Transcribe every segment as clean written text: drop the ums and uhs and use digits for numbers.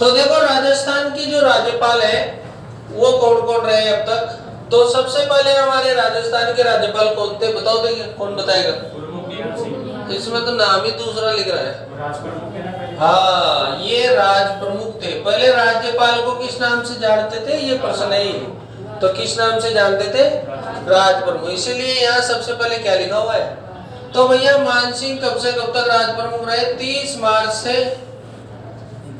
तो देखो राजस्थान की जो राज्यपाल है वो कौन कौन रहे अब तक। तो सबसे पहले हमारे राजस्थान के राज्यपाल कौन थे बताओ, देखिए कौन बताएगा। इसमें तो नाम ही दूसरा लिख रहा है। हाँ, ये राज प्रमुख थे। पहले राज्यपाल को किस नाम से जानते थे ये प्रश्न है। तो किस नाम से जानते थे, राज प्रमुख। इसीलिए यहाँ सबसे पहले क्या लिखा हुआ है। तो भैया मानसिंह कब से कब तक राज प्रमुख रहे, 30 मार्च से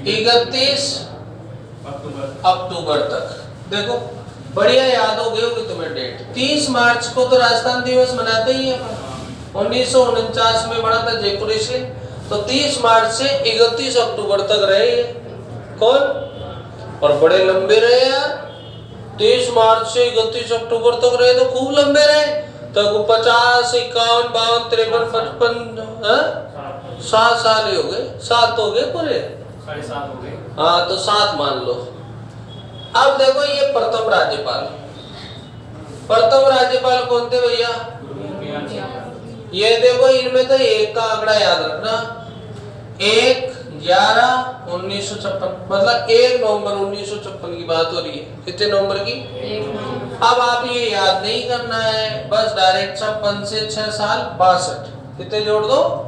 31 अक्टूबर तक। देखो बढ़िया याद हो गई होगी तुम्हें डेट। 30 मार्च को तो राजस्थान दिवस मनाते ही है, 1949 में बना था जयपुर इसलिए। तो 30 मार्च से 31 अक्टूबर तक रहे कौन, और बड़े लंबे रहे यार। 30 मार्च से 31 अक्टूबर तक रहे तो खूब लंबे रहे। तो 50, 51, 52, 53, 55, 7 साल ही हो गए, 7 हो गए पूरे, 7.5 हो गए। हाँ तो 7 मान लो। अब देखो ये प्रथम राज्यपाल, प्रथम राज्यपाल कौन थे भैया, ये देखो इनमें तो एक का आंकड़ा याद रखना, 1/11/1956, मतलब 1 नवंबर 1956 की बात हो रही है। कितने नवंबर की, 1 नवंबर। अब आप ये याद नहीं करना है, बस डायरेक्ट 56 से 6 साल 62, कितने जोड़ दो।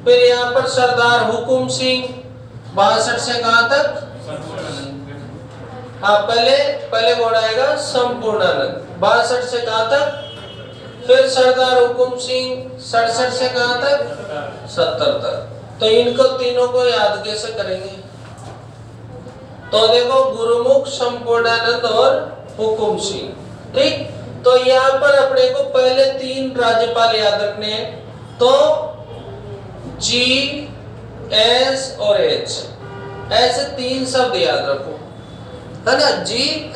फिर यहाँ पर सरदार हुकुम सिंह 62 से कहां तक, हाँ पहले कौन आएगा, संपूर्णानंद 62 से कहां तक। फिर सरदार हुकुम सिंह 67 से कहां तक, 70 तक। तो इनको तीनों को याद कैसे करेंगे। तो देखो गुरुमुख, संपूर्णानंद और हुकुम सिंह, ठीक। तो यहाँ पर अपने को पहले 3 राज्यपाल याद रखने हैं। तो G, S और H, ऐसे 3 शब्द याद रखो, है ना। G,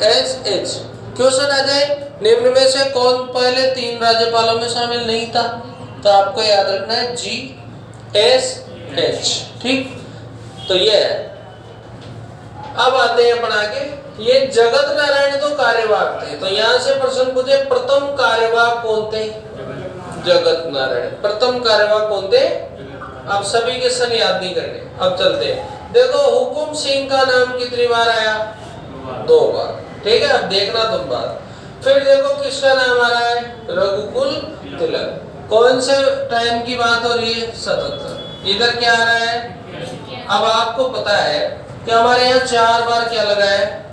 S, H। क्वेश्चन आ जाए निम्न में से कौन पहले 3 राज्यपालों में शामिल नहीं था, तो आपको याद रखना है G, S, H, ठीक। तो ये है। अब आते हैं अपन आगे, ये जगत नारायण तो कार्यवाहक थे। तो यहाँ से प्रश्न पूछे प्रथम कार्यवाहक कौन थे, जगत नारायण। प्रथम कार्यवाहक कौन थे, अब सभी के सन याद नहीं करने। अब चलते हैं, देखो हुकुम सिंह का नाम कितनी बार आया, 2 बार, ठीक है। अब देखना तुम बात। फिर देखो किसका नाम आ रहा है, रघुकुल तिलक। कौन से टाइम की बात हो रही है, 77। इधर क्या आ रहा है, अब आपको पता है कि हमारे यहाँ 4 बार क्या लगा है,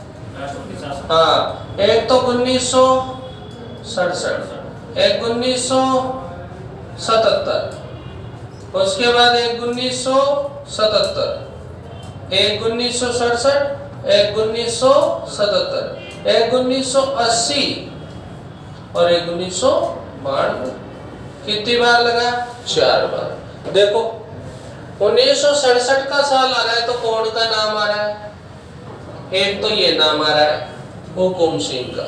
हाँ, एक तो 1967, एक 1977, उसके बाद एक 1977, एक 1967, एक 1977, एक 1980 और एक 1992। कितनी बार लगा, 4 बार। देखो 1967 का साल आ रहा है तो कौन का नाम आ रहा है, एक तो ये नाम आ रहा है हुकुम सिंह का,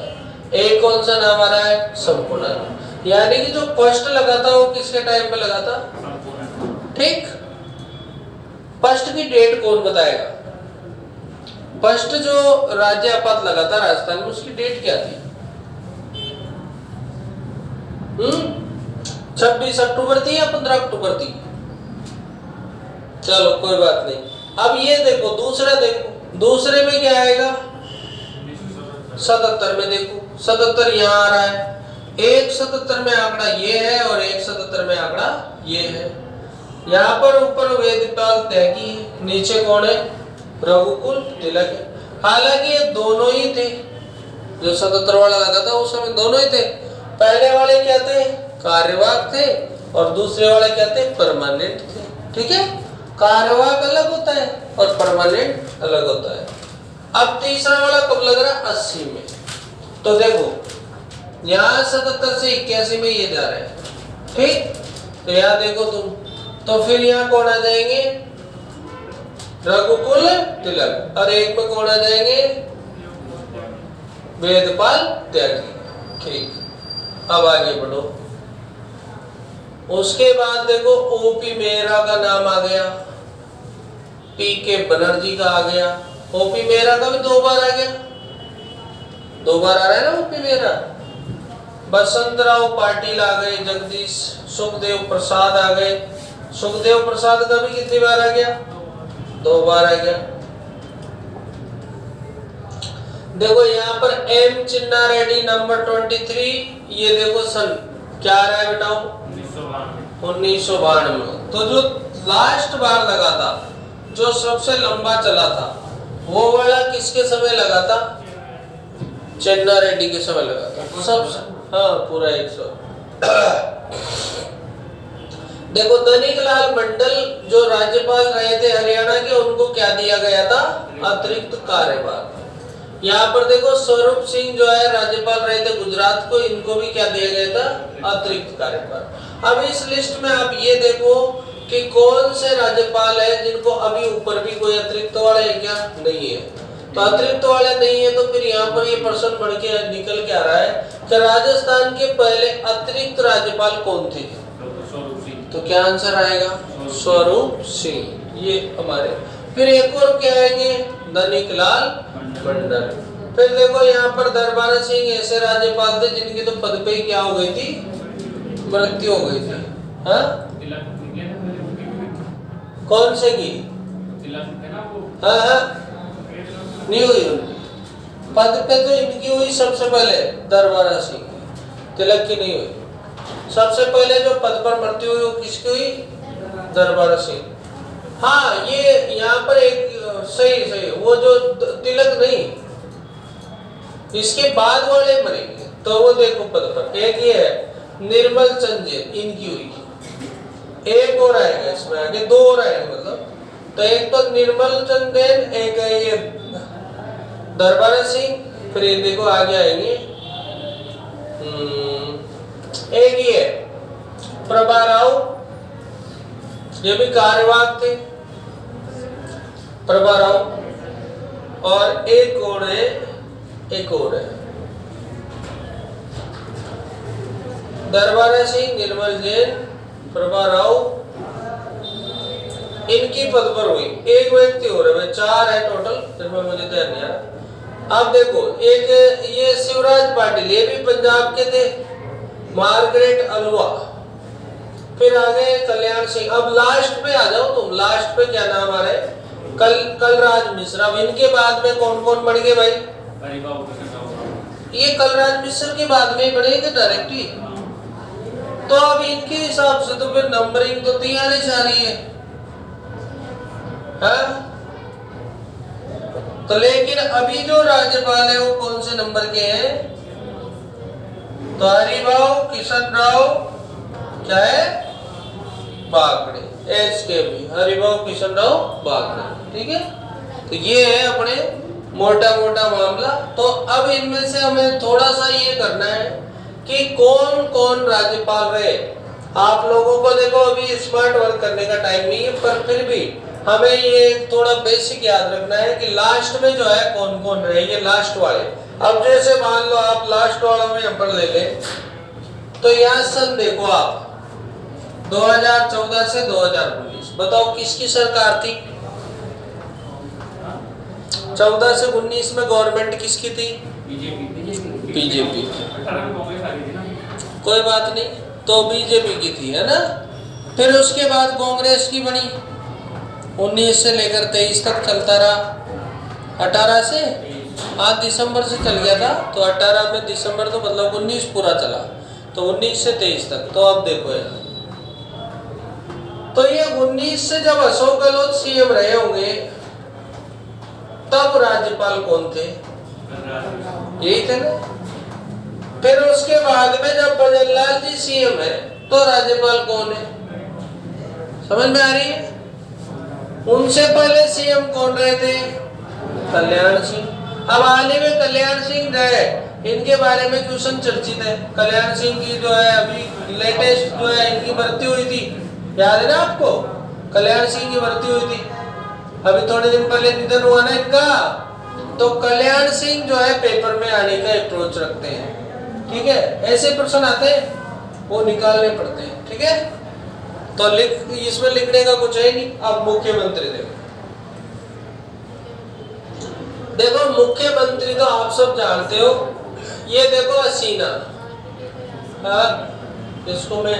एक कौन सा नाम आ रहा है, संपूर्णानंद। यानी कि जो फर्स्ट लगा था वो किसके टाइम पे लगा था, ठीक। फर्स्ट की डेट कौन बताएगा, फर्स्ट जो राज्य आपात लगा था राजस्थान में उसकी डेट क्या थी, 26 अक्टूबर थी या 15 अक्टूबर थी। चलो कोई बात नहीं। अब ये देखो दूसरा, देखो दूसरे में क्या आएगा, 77 में। देखो 77 यहाँ आ रहा है, एक 77 में आंकड़ा ये है और एक 77 में आंकड़ा ये है। यहाँ पर ऊपर वेदपाल त्यागी है, नीचे कौन है, रघुकुल तिलक है। हालांकि ये दोनों ही थे, जो 77 वाला लगा था उस समय दोनों ही थे। पहले वाले क्या थे, कार्यवाहक थे, और दूसरे वाले क्या थे, परमानेंट थे, ठीक है। कार्यवाहक अलग होता है और परमानेंट अलग होता है। अब तीसरा वाला कब लग रहा है, 80 में। तो देखो यहाँ 77 से 81 में ये जा रहे हैं, ठीक। तो यहाँ देखो तुम, तो फिर यहाँ कौन आ जाएंगे, रघुकुल तिलक, और एक में कौन आ जाएंगे, वेदपाल त्यागी, ठीक। अब आगे बढ़ो। उसके बाद देखो ओपी मेहरा का नाम आ गया, पीके बनर्जी का आ गया। ओपी मेहरा का भी 2 बार आ गया, 2 बार आ रहा है ना ओपी मेहरा। बसंतराव पाटिल आ गए, जगदीश सुखदेव प्रसाद आ गए। सुखदेव प्रसाद का भी कितनी बार आ गया, 2 बार आ गया। देखो यहाँ पर एम चिन्ना रेड्डी नंबर 23, ये देखो सन क्या आ रहा है बेटाओ 1992। तो जो लास्ट बार लगा था, जो सबसे लंबा चला था, वो वाला किसके समय लगा था? चिन्ना रेड्डी के समय लगा था सब। हाँ पूरा 100। देखो धनिकलाल मंडल जो राज्यपाल रहे थे हरियाणा के, उनको क्या दिया गया था? अतिरिक्त कार्यभार। यहाँ पर देखो स्वरूप सिंह जो है राज्यपाल रहे थे गुजरात को, इनको भी क्या दिया गया था? अतिरिक्त कार्यभार। अब इस लिस्ट में आप ये देखो कि कौन से राज्यपाल है जिनको अभी ऊपर भी कोई अतिरिक्त वाले है क्या? नहीं है। तो अतिरिक्त वाले नहीं है तो फिर यहाँ पर ये प्रश्न बढ़ के निकल के आ रहा है कि राजस्थान के पहले अतिरिक्त राज्यपाल कौन थे? तो क्या आंसर आएगा? स्वरूप सिंह। ये हमारे फिर एक और क्या आएंगे? धनिकलाल मंडल। फिर देखो यहाँ पर दरबारा सिंह ऐसे राज्यपाल थे जिनकी तो पद पे क्या हो गई थी? मृत्यु हो गई थी। हाँ कौन से की? हाँ हाँ नहीं हुई उनकी पद पे, तो इनकी हुई सबसे पहले दरबारा सिंह, तिलक की नहीं हुई। सबसे पहले जो पद पर मृत्यु हुई वो किसकी हुई? दरबारा सिंह। हाँ ये यहाँ पर एक सही सही वो जो तिलक नहीं, इसके बाद वाले मरेंगे। तो वो देखो पद पर एक ये है निर्मल चंद जैन, इनकी हुई। एक और आएगा इसमें आगे, दो और आएंगे मतलब। तो एक तो निर्मल चंद जैन, एक है ये दरबारा सिंह, फिर ये देखो आगे आएंगे एक ही है प्रभा राव, ये भी कार्यवाहक थे प्रभा राव। और एक और है दरबारा सिंह, निर्मल जैन, प्रभा राव, इनकी पद पर हुई। एक व्यक्ति हो रहे, चार है टोटल, जिसमें मुझे ध्यान नहीं आ रहा। अब देखो एक ये शिवराज पाटिल, ये भी पंजाब के थे, मार्गरेट अलवा, फिर आगे कल्याण सिंह। अब लास्ट पे आ जाओ तुम, लास्ट पे क्या नाम आ रहे? कलराज मिश्र। अब इनके बाद में कौन कौन बढ़ गए भाई? ये कलराज मिश्र के बाद में बढ़ेंगे डायरेक्ट ही। तो अब इनके हिसाब से तो फिर नंबरिंग तो 43 आ रही है। हाँ? तो लेकिन अभी जो राज्यपाल है वो कौन से नंबर के हैं? तो हरिभाऊ किशन राव क्या है? बागड़े, एच के भी हरिभाऊ किशन राव बागड़े। ठीक है, तो ये है अपने मोटा मोटा मामला। तो अब इनमें से हमें थोड़ा सा ये करना है कि कौन कौन राज्यपाल रहे। आप लोगों को देखो अभी स्मार्ट वर्क करने का टाइम नहीं है, पर फिर भी हमें ये थोड़ा बेसिक याद रखना है कि लास्ट में जो है कौन कौन रहे, ये लास्ट वाले। अब जैसे मान लो आप लास्ट वालों में यहाँ पर ले ले, तो यहाँ सन देखो आप 2014 से 2019, बताओ किसकी सरकार थी? 14 से 19 में गवर्नमेंट किसकी थी? बीजेपी। कोई बात नहीं, तो बीजेपी की थी, है ना। फिर उसके बाद कांग्रेस की बनी, 19 से लेकर 23 तक चलता रहा। 18 से 8 दिसंबर से चल गया था, तो 18 में दिसंबर तो मतलब 19 पूरा चला, तो 19 से 23 तक। तो अब देखो यार, तो ये 19 से जब अशोक गहलोत सीएम रहे होंगे, तब राज्यपाल कौन थे? यही थे ना। फिर उसके बाद में जब भजनलाल जी सीएम है, तो राज्यपाल कौन है? समझ में आ रही है? उनसे पहले सीएम कौन रहे थे? कल्याण सिंह। अब हाल ही में कल्याण सिंह गए, इनके बारे में क्वेश्चन चर्चित है। कल्याण सिंह की जो है अभी लेटेस्ट जो है इनकी भर्ती हुई थी, याद है ना आपको? कल्याण सिंह की भर्ती हुई थी, अभी थोड़े दिन पहले निधन हुआ ना इनका। तो कल्याण सिंह जो है पेपर में आने का अप्रोच रखते हैं। ठीक है, ऐसे प्रश्न आते हैं वो निकालने पड़ते हैं। ठीक है, तो इसमें लिखने का कुछ है नहीं। अब मुख्यमंत्री देखो मुख्यमंत्री तो आप सब जानते हो। ये देखो हसीना, इसको मैं